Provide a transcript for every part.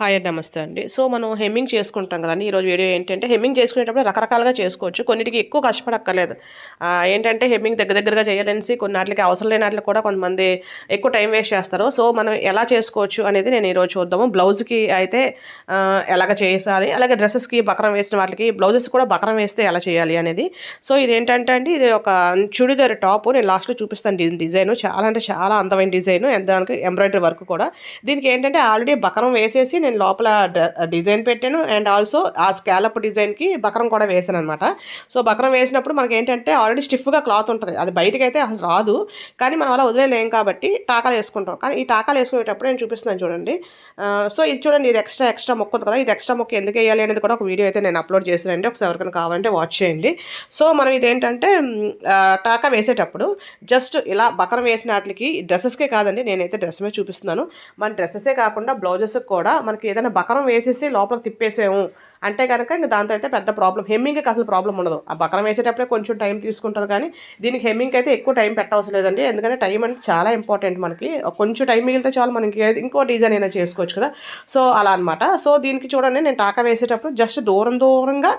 Hi అండి, నమస్తే అండి. సో మనం హెమ్మింగ్ చేసుకుంటాం కదండి. ఈరోజు వీడియో ఏంటంటే హెమ్మింగ్ చేసుకునేటప్పుడు రకరకాలుగా చేసుకోవచ్చు. కొన్నిటికి ఎక్కువ కష్టపడక్కర్లేదు. ఏంటంటే హెమ్మింగ్ దగ్గరగా చేయాలనేసి కొన్నిటికి అవసరం లేని వాటికి కూడా కొంతమంది ఎక్కువ టైం వేస్ట్ చేస్తారు. సో మనం ఎలా చేసుకోవచ్చు అనేది నేను ఈరోజు చూద్దాము. బ్లౌజ్కి అయితే ఎలాగ చేయాలి, అలాగే డ్రెస్సెస్కి బకరం వేసిన వాటికి బ్లౌజెస్ కూడా బకరం వేస్తే ఎలా చేయాలి అనేది. సో ఇది ఏంటంటే అండి, ఇది ఒక చుడిదార్ టాప్. నేను లాస్ట్లో చూపిస్తాను డిజైన్. చాలా అంటే చాలా అందమైన డిజైన్, దానికి ఎంబ్రాయిడరీ వర్క్ కూడా. దీనికి ఏంటంటే ఆల్రెడీ బకరం వేసేసి నేను లోపల డిజైన్ పెట్టాను. అండ్ ఆల్సో ఆ స్కాలప్ డిజైన్కి బకరం కూడా వేసాను అనమాట. సో బకరం వేసినప్పుడు మనకి ఏంటంటే ఆల్రెడీ స్టిఫ్గా క్లాత్ ఉంటుంది, అది బయటకు అయితే అసలు రాదు. కానీ మనం అలా వదిలేలేం కాబట్టి టాకాలు వేసుకుంటాం. కానీ ఈ టాకాలు వేసుకునేటప్పుడు నేను చూపిస్తున్నాను చూడండి. సో ఇది చూడండి, ఇది ఎక్స్ట్రా మొక్క ఉంది కదా, ఇది ఎక్స్ట్రా మొక్క ఎందుకు వేయాలి అనేది కూడా ఒక వీడియో అయితే నేను అప్లోడ్ చేసానండి. ఒకసారి ఎవరికైనా కావాలంటే వాచ్ చేయండి. సో మనం ఇదేంటంటే టాకా వేసేటప్పుడు జస్ట్ ఇలా బకరం వేసిన వాటికి డ్రెస్సెస్కే కాదండి, నేనైతే డ్రెస్ మీద చూపిస్తున్నాను. మన డ్రెస్సెసే కాకుండా బ్లౌజెస్కి కూడా మనకి ఏదైనా బకరం వేసేసి లోపలికి తిప్పేసాము అంటే కనుక ఇంక దాంతో అయితే పెద్ద ప్రాబ్లం. హెమ్మింగ్కి అసలు ప్రాబ్లం ఉండదు. ఆ బకరం వేసేటప్పుడే కొంచెం టైం తీసుకుంటుంది, కానీ దీనికి హెమ్మింగ్కి అయితే ఎక్కువ టైం పెట్టవసరం లేదండి. ఎందుకంటే టైం అంటే చాలా ఇంపార్టెంట్ మనకి. కొంచెం టైం మిగిలితే చాలు, మనకి ఇంకో డిజైన్ అయినా చేసుకోవచ్చు కదా. సో అలా అనమాట. సో దీనికి చూడండి, నేను టాకా వేసేటప్పుడు జస్ట్ దూరంగా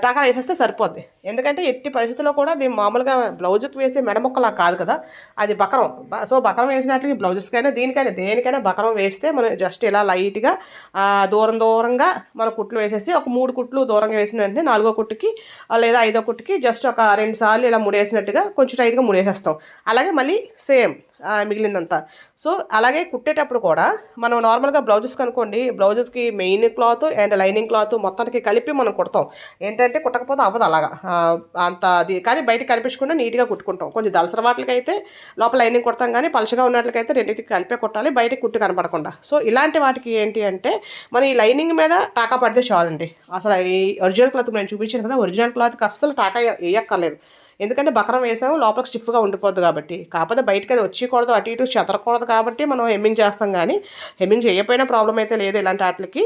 టాకా వేసేస్తే సరిపోద్ది. ఎందుకంటే ఎట్టి పరిస్థితుల్లో కూడా దీన్ని మామూలుగా బ్లౌజ్కి వేసే మెడమొక్కలా కాదు కదా, అది బకరం. సో బకరం వేసినట్లకి బ్లౌజెస్కైనా దేనికైనా బకరం వేస్తే మనం జస్ట్ ఇలా లైట్గా దూరంగా మన కుట్లు వేసేసి ఒక 3 కుట్లు దూరంగా వేసిన వెంటనే 4వ కుట్టుకి లేదా 5వ కుట్టుకి జస్ట్ ఒక 2 సార్లు ఇలా ముడేసినట్టుగా కొంచెం టైట్గా ముడేసేస్తాం. అలాగే మళ్ళీ సేమ్ మిగిలిందంతా. సో అలాగే కుట్టేటప్పుడు కూడా మనం నార్మల్గా బ్లౌజెస్ కనుకోండి, బ్లౌజెస్కి main cloth and lining cloth మొత్తానికి కలిపి మనం కుడతాం. ఏంటంటే కుట్టకపోతే అవ్వదు అలాగా అంత అది. కానీ బయటకు కనిపించకుండా నీట్గా కుట్టుకుంటాం. కొంచెం దలసర వాటికి అయితే లోపల లైనింగ్ కుడతాం, కానీ పలుచగా ఉన్నట్లయితే రెండింటికి కలిపే కుట్టాలి, బయటకు కుట్టు కనపడకుండా. సో ఇలాంటి వాటికి ఏంటి అంటే మన ఈ లైనింగ్ మీద టాకా పడితే చాలండి. అసలు ఈ ఒరిజినల్ క్లాత్ నేను చూపించాను కదా, ఒరిజినల్ క్లాత్కి అస్సలు టాకా వేయక్కర్లేదు. ఎందుకంటే బకరం వేసాము, లోపలికి స్టిఫ్గా ఉండిపోద్ది కాబట్టి. కాకపోతే బయటకి అది వచ్చేయకూడదు, అటు ఇటు చెదరకూడదు కాబట్టి మనం హెమ్మింగ్ చేస్తాం. కానీ హెమ్మింగ్ చేయకపోయినా ప్రాబ్లం అయితే లేదు ఇలాంటి వాటికి.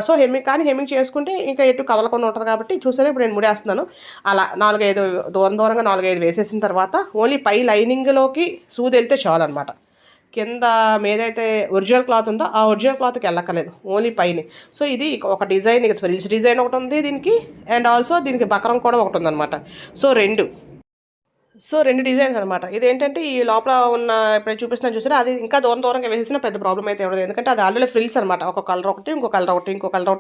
సో హెమ్మింగ్ చేసుకుంటే ఇంకా ఎటు కదలకుండా ఉంటుంది కాబట్టి. చూసారా, ఇప్పుడు నేను ముడేస్తున్నాను. అలా 4-5 దూరంగా 4-5 వేసేసిన తర్వాత ఓన్లీ పై లైనింగ్లోకి సూది వెళ్తే చాలు అనమాట. కింద మీదైతే ఒరిజినల్ క్లాత్ ఉందో ఆ ఒరిజినల్ క్లాత్కి వెళ్ళక్కర్లేదు, ఓన్లీ పైన. సో ఇది ఒక డిజైన్, ఇక ఫ్రిల్స్ డిజైన్ ఒకటి ఉంది దీనికి, అండ్ ఆల్సో దీనికి బకరం కూడా ఒకటి ఉందన్నమాట. సో రెండు డిజైన్స్ అనమాట. ఇదేంటంటే ఈ లోపల ఉన్న ఇప్పుడు చూపిస్తున్నాను చూసారా, అది ఇంకా దూరంగా వేసేసిన పెద్ద ప్రాబ్లం అయితే ఉండదు. ఎందుకంటే అది ఆల్రెడీ ఫ్రిల్స్ అనమాట. ఒక కలర్ ఒకటి, ఇంకో కలర్ ఒకటి,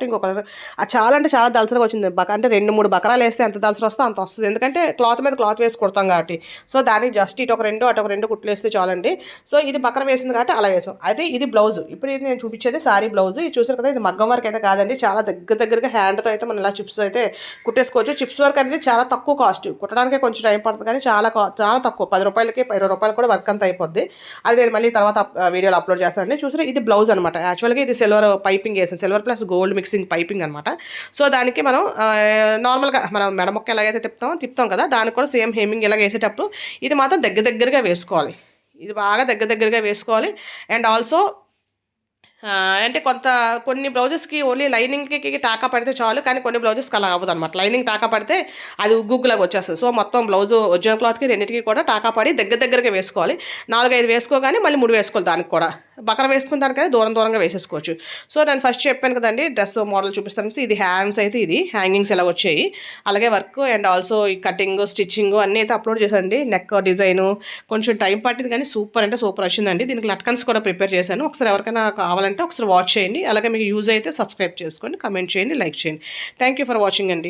ఇంకో కలర్. అది చాలా అంటే చాలా దలసరగా వచ్చింది. అంటే 2-3 బకరాలు వేస్తే ఎంత దలసర వస్తుందో అంత వస్తుంది. ఎందుకంటే క్లాత్ మీద క్లాత్ వేసి కుడతాం కాబట్టి. సో దానికి జస్ట్ ఇటు ఒక 2 అటు ఒక 2 కుట్లు వేస్తే చాలండి. సో ఇది బకరం వేసింది కాబట్టి అలా వేసాం. అయితే ఇది బ్లౌజ్. ఇప్పుడు ఇది నేను చూపించేది సారీ బ్లౌజ్. ఇది చూసారు కదా, ఇది మగ్గం వర్క్ అయితే కాదండి, చాలా దగ్గరగా హ్యాండ్తో అయితే మనం ఇలా చిప్స్ అయితే కుట్టేసుకోవచ్చు. చిప్స్ వర్క్ అనేది చాలా తక్కువ కాస్ట్, కుట్టడానికి కొంచెం టైం పడుతుంది, కానీ చాలా తక్కువ. 10 రూపాయలకి 20 రూపాయలు కూడా వర్క్ అంతా అయిపోద్ది. అది నేను మళ్ళీ తర్వాత వీడియోలో అప్లోడ్ చేస్తానండి. చూసారా, ఇది బ్లౌజ్ అనమాట. యాక్చువల్గా ఇది సిల్వర్ పైపింగ్ వేసాను, silver plus gold mixing piping అనమాట. సో దానికి మనం నార్మల్గా మనం మెడమొక్క ఎలాగైతే తిప్పుతాం కదా, దానికి కూడా సేమ్ హెమ్మింగ్ ఇలా వేసేటప్పుడు ఇది మాత్రం దగ్గరగా వేసుకోవాలి. ఇది బాగా దగ్గరగా వేసుకోవాలి. అండ్ ఆల్సో అంటే కొన్ని బ్లౌజెస్కి ఓన్లీ లైనింగ్కి టాకా పడితే చాలు, కానీ కొన్ని బ్లౌజెస్కి అలా అవ్వదు అనమాట. లైనింగ్ టాకా పడితే అది ఉగ్గులాగా వచ్చేస్తుంది. సో మొత్తం బ్లౌజ్ ఒరిజినల్ క్లాత్కి రెండింటికి కూడా టాకా పడి దగ్గరగా వేసుకోవాలి. 4-5 వేసుకోగానే మళ్ళీ 3 వేసుకోవాలి. దానికి కూడా బకరం వేసుకున్న దానికైతే దూరంగా వేసేసుకోవచ్చు. సో నేను ఫస్ట్ చెప్పాను కదండి, డ్రెస్ మోడల్ చూపిస్తాను. ఇది హ్యాండ్స్ అయితే ఇది హ్యాంగింగ్స్ ఎలా వచ్చాయి, అలాగే వర్క్ అండ్ ఆల్సో ఈ కటింగ్ స్టిచ్చింగ్ అన్నీ అయితే అప్లోడ్ చేశానండి. నెక్ డిజైను కొంచెం టైం పట్టింది, కానీ సూపర్ అంటే సూపర్ వచ్చిందండి. దీనికి లట్కన్స్ కూడా ప్రిపేర్ చేశాను. ఒకసారి ఎవరికైనా కావాలంటే ఒకసారి వాచ్ చేయండి. అలాగే మీకు యూజ్ అయితే సబ్స్క్రైబ్ చేసుకోండి, కమెంట్ చేయండి, లైక్ చేయండి. థ్యాంక్ యూ ఫర్ వాచింగ్ అండి.